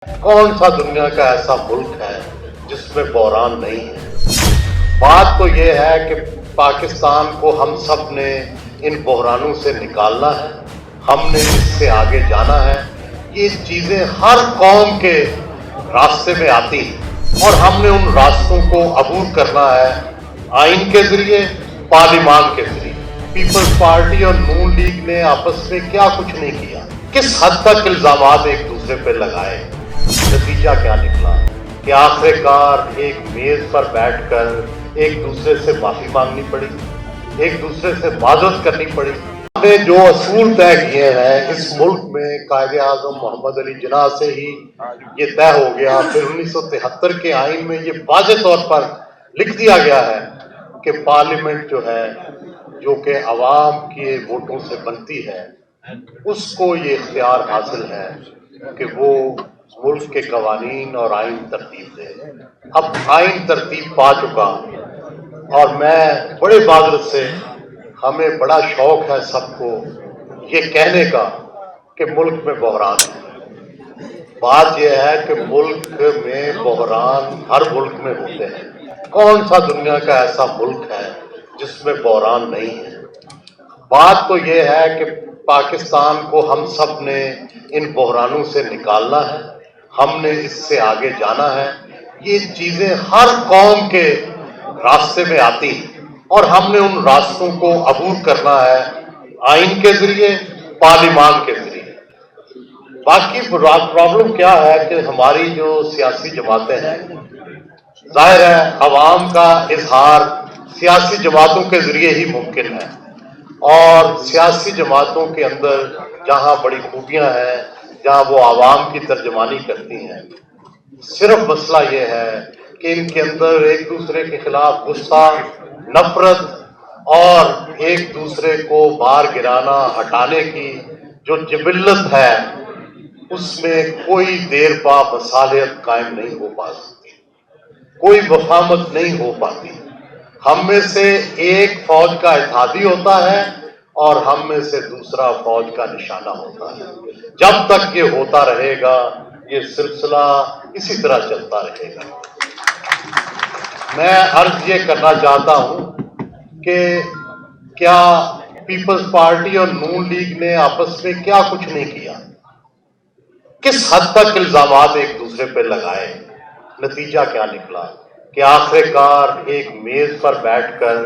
कौन सा दुनिया का ऐसा मुल्क है जिसमें बहरान नहीं है। बात तो ये है कि पाकिस्तान को हम सब ने इन बहरानों से निकालना है, हमने इससे आगे जाना है। ये चीज़ें हर कौम के रास्ते में आती हैं और हमने उन रास्तों को अबूर करना है आइन के जरिए, पार्लिमान के जरिए। पीपल्स पार्टी और नून लीग ने आपस में क्या कुछ नहीं किया, किस हद तक इल्जामात एक दूसरे पर लगाए, नतीजा क्या निकला कि आखिरकार एक मेज पर बैठकर एक दूसरे से माफी मांगनी पड़ी, एक दूसरे से माजरत करनी पड़ी। हमने जो असूल तय किए हैं इस मुल्क में कायदे-ए-आज़म मोहम्मद अली जिन्ना से ही ये तय हो गया। फिर 1973 के आइन में ये वाज़ेह तौर पर लिख दिया गया है कि पार्लियामेंट जो है, जो कि अवाम के वोटों से बनती है, उसको ये इख्तियार हासिल है कि वो मुल्क के कवानीन और आइन तरतीब दे। अब आइन तरतीब पा चुका और मैं बड़े माजरत से, हमें बड़ा शौक है सबको ये कहने का कि मुल्क में बहरान है। बात यह है कि मुल्क में बहरान हर मुल्क में होते हैं। कौन सा दुनिया का ऐसा मुल्क है जिसमें बहरान नहीं है। बात तो ये है कि पाकिस्तान को हम सब ने इन बहरानों से निकालना है, हमने इससे आगे जाना है। ये चीज़ें हर कौम के रास्ते में आती हैं और हमने उन रास्तों को अबूर करना है आइन के जरिए, पार्लिमान के जरिए। बाकी प्रॉब्लम क्या है कि हमारी जो सियासी जमातें हैं, जाहिर है अवाम का इजहार सियासी जमातों के जरिए ही मुमकिन है और सियासी जमातों के अंदर जहां बड़ी खूबियां हैं, जहां वो आवाम की तर्जमानी करती हैं। सिर्फ मसला ये है कि इनके अंदर एक दूसरे के खिलाफ गुस्सा, नफरत और एक दूसरे को मार गिराना, हटाने की जो जिबिल्लत है, उसमें कोई देर पा मसालियत कायम नहीं हो पा सकती, कोई वफामत नहीं हो पाती। हम में से एक फौज का इत्तेहादी होता है और हम में से दूसरा फौज का निशाना होता है। जब तक ये होता रहेगा, ये सिलसिला इसी तरह चलता रहेगा। मैं अर्ज ये करना चाहता हूं कि क्या पीपल्स पार्टी और नून लीग ने आपस में क्या कुछ नहीं किया, किस हद तक इल्जामात एक दूसरे पर लगाए, नतीजा क्या निकला कि आखिरकार एक मेज पर बैठकर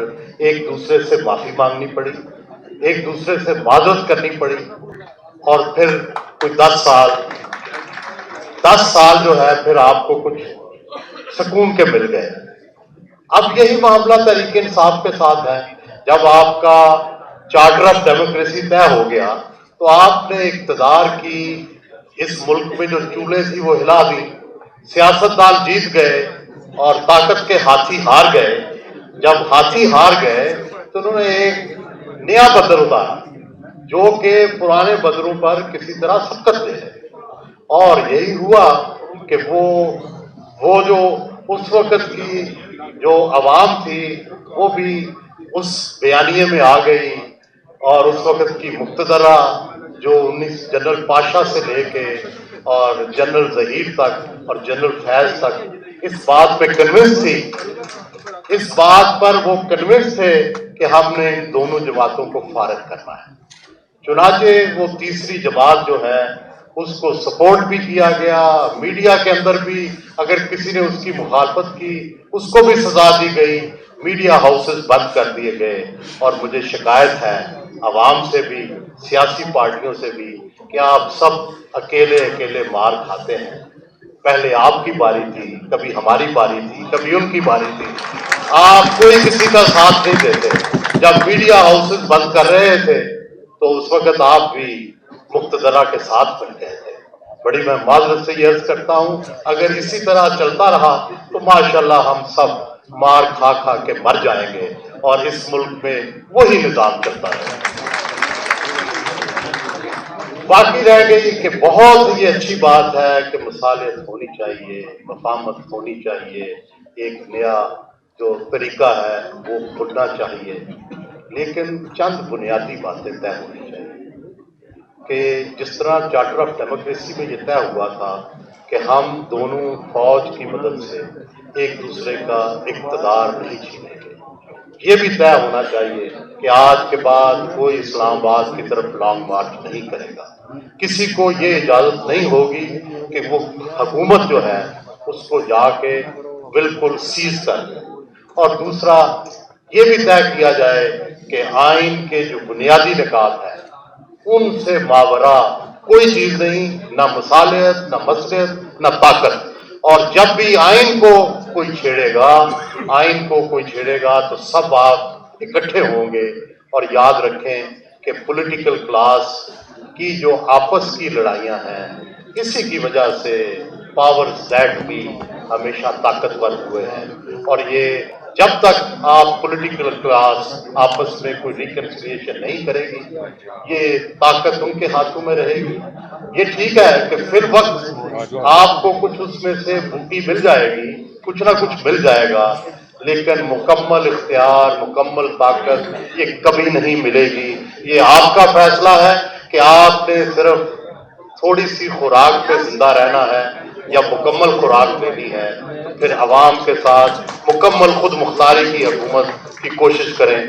एक दूसरे से माफी मांगनी पड़ी, एक दूसरे से माजरत करनी पड़ी और फिर कोई 10 साल जो है फिर आपको कुछ सुकून के मिल गए। अब यही मामला तहरीक इंसाफ के साथ है। जब आपका चार्टर ऑफ डेमोक्रेसी तय हो गया तो आपने इक्तदार की इस मुल्क में जो चूल्हे थी वो हिला दी, सियासतदान जीत गए और ताकत के हाथी हार गए। जब हाथी हार गए तो उन्होंने एक नया बदर उतारा जो कि पुराने बदरों पर किसी तरह सबकत दे है और यही हुआ कि वो जो उस वक्त की जो अवाम थी वो भी उस बयानिए में आ गई और उस वक्त की मुक्तदरा जो 19 जनरल पाशा से लेके और जनरल जहीर तक और जनरल फैज तक इस बात पे कन्विंस थी, इस बात पर वो कन्विंस थे कि हमने इन दोनों जमातों को फारिग करना है। चुनाचे वो तीसरी जमात जो है उसको सपोर्ट भी किया गया, मीडिया के अंदर भी अगर किसी ने उसकी मुखालफत की उसको भी सजा दी गई, मीडिया हाउसेस बंद कर दिए गए। और मुझे शिकायत है अवाम से भी, सियासी पार्टियों से भी कि आप सब अकेले अकेले मार खाते हैं। पहले आपकी बारी थी, कभी हमारी बारी थी, कभी उनकी बारी थी, आप कोई किसी का साथ नहीं देते। जब मीडिया हाउसेस बंद कर रहे थे तो उस वक्त आप भी मुक्तदरा के साथ बन गए थे। बड़ी मैं माजरत से ये अर्ज करता हूं, अगर इसी तरह चलता रहा तो माशाल्लाह हम सब मार खा खा के मर जाएंगे और इस मुल्क में वही निजाम चलता रहेगा। बाकी रह गई कि बहुत ही अच्छी बात है कि मसालियत होनी चाहिए, वफामत होनी चाहिए, एक नया जो तरीका है वो खुलना चाहिए, लेकिन चंद बुनियादी बातें तय होनी चाहिए कि जिस तरह चार्टर ऑफ डेमोक्रेसी में ये तय हुआ था کہ ہم دونوں فوج کی مدد سے ایک دوسرے کا اقتدار نہیں چھینیں گے۔ یہ بھی طے ہونا چاہیے کہ آج کے بعد کوئی اسلام آباد کی طرف لانگ مارچ نہیں کرے گا، کسی کو یہ اجازت نہیں ہوگی کہ وہ حکومت جو ہے اس کو جا کے بالکل سیز کر دے۔ اور دوسرا یہ بھی طے کیا جائے کہ آئین کے جو بنیادی نکات ہیں ان سے ماورا کوئی چیز نہیں، نہ مصالحت، نہ مصلحت، نہ طاقت۔ اور جب بھی آئین کو کوئی چھیڑے گا تو سب آپ اکٹھے ہوں گے۔ اور یاد رکھیں کہ پولیٹیکل کلاس کی جو آپس کی لڑائیاں ہیں اسی کی وجہ سے پاور زیڈ بھی ہمیشہ طاقتور ہوئے ہیں، اور یہ جب تک آپ پولیٹیکل کلاس آپس میں کوئی ریکنسیلیشن نہیں کرے گی یہ طاقت ان کے ہاتھوں میں رہے گی۔ یہ ٹھیک ہے کہ فی الوقت آپ کو کچھ اس میں سے بوٹی مل جائے گی، کچھ نہ کچھ مل جائے گا، لیکن مکمل اختیار، مکمل طاقت یہ کبھی نہیں ملے گی۔ یہ آپ کا فیصلہ ہے کہ آپ نے صرف تھوڑی سی خوراک پہ زندہ رہنا ہے یا مکمل خوراک لینی ہے، پھر عوام کے ساتھ مکمل خود مختاری کی حکومت کی کوشش کریں۔